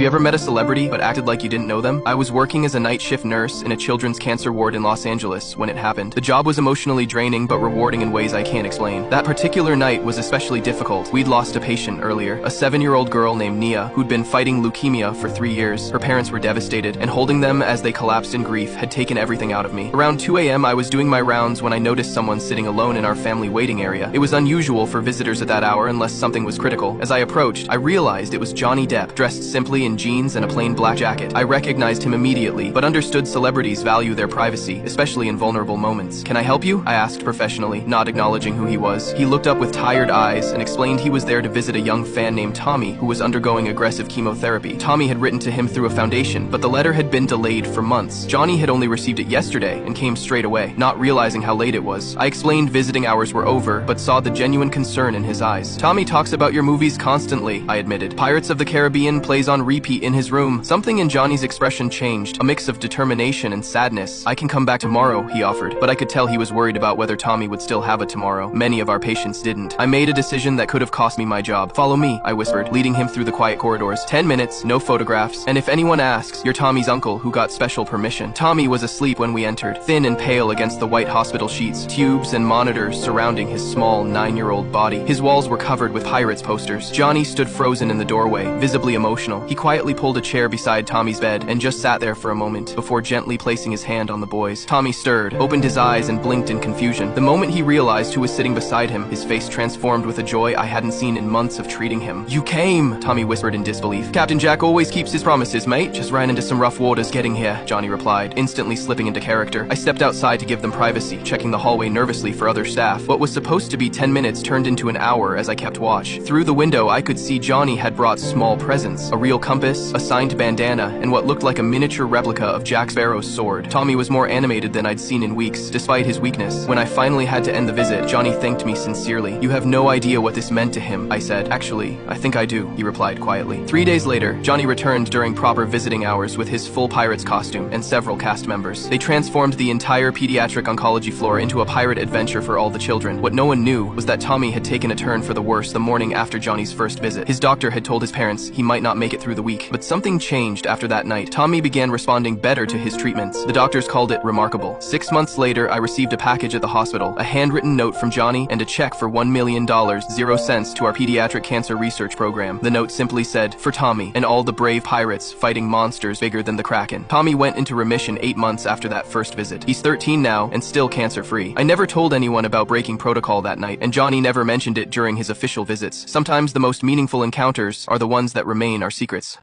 You ever met a celebrity but acted like you didn't know them? I was working as a night shift nurse in a children's cancer ward in Los Angeles when it happened. The job was emotionally draining but rewarding in ways I can't explain. That particular night was especially difficult. We'd lost a patient earlier, a 7-year-old girl named Nia who'd been fighting leukemia for 3 years. Her parents were devastated, and holding them as they collapsed in grief had taken everything out of me. Around 2 a.m. I was doing my rounds when I noticed someone sitting alone in our family waiting area. It was unusual for visitors at that hour unless something was critical. As I approached, I realized it was Johnny Depp, dressed simply in jeans and a plain black jacket. I recognized him immediately, but understood celebrities value their privacy, especially in vulnerable moments. "Can I help you?" I asked professionally, not acknowledging who he was. He looked up with tired eyes and explained he was there to visit a young fan named Tommy who was undergoing aggressive chemotherapy. Tommy had written to him through a foundation, but the letter had been delayed for months. Johnny had only received it yesterday and came straight away, not realizing how late it was. I explained visiting hours were over, but saw the genuine concern in his eyes. "Tommy talks about your movies constantly," I admitted. "Pirates of the Caribbean plays on repeat in his room." Something in Johnny's expression changed, a mix of determination and sadness. "I can come back tomorrow," he offered, but I could tell he was worried about whether Tommy would still have a tomorrow. Many of our patients didn't. I made a decision that could have cost me my job. "Follow me," I whispered, leading him through the quiet corridors. 10 minutes, no photographs, and if anyone asks, "You're Tommy's uncle who got special permission." Tommy was asleep when we entered, thin and pale against the white hospital sheets, tubes and monitors surrounding his small 9-year-old body. His walls were covered with Pirates posters. Johnny stood frozen in the doorway, visibly emotional. He quietly pulled a chair beside Tommy's bed and just sat there for a moment before gently placing his hand on the boy's. Tommy stirred, opened his eyes, and blinked in confusion. The moment he realized who was sitting beside him, his face transformed with a joy I hadn't seen in months of treating him. "You came!" Tommy whispered in disbelief. "Captain Jack always keeps his promises, mate. Just ran into some rough waters getting here," Johnny replied, instantly slipping into character. I stepped outside to give them privacy, checking the hallway nervously for other staff. What was supposed to be 10 minutes turned into an hour as I kept watch. Through the window, I could see Johnny had brought small presents, a real compass, a signed bandana, and what looked like a miniature replica of Jack Sparrow's sword. Tommy was more animated than I'd seen in weeks, despite his weakness. When I finally had to end the visit, Johnny thanked me sincerely. "You have no idea what this meant to him," I said. "Actually, I think I do," he replied quietly. 3 days later, Johnny returned during proper visiting hours with his full Pirates costume and several cast members. They transformed the entire pediatric oncology floor into a pirate adventure for all the children. What no one knew was that Tommy had taken a turn for the worse the morning after Johnny's first visit. His doctor had told his parents he might not make it through the week, but something changed after that night. Tommy began responding better to his treatments. The doctors called it remarkable. 6 months later, I received a package at the hospital, a handwritten note from Johnny and a check for $1 million, 0 cents to our pediatric cancer research program. The note simply said, "For Tommy and all the brave pirates fighting monsters bigger than the Kraken." Tommy went into remission 8 months after that first visit. He's 13 now and still cancer-free. I never told anyone about breaking protocol that night, and Johnny never mentioned it during his official visits. Sometimes the most meaningful encounters are the ones that remain our secrets.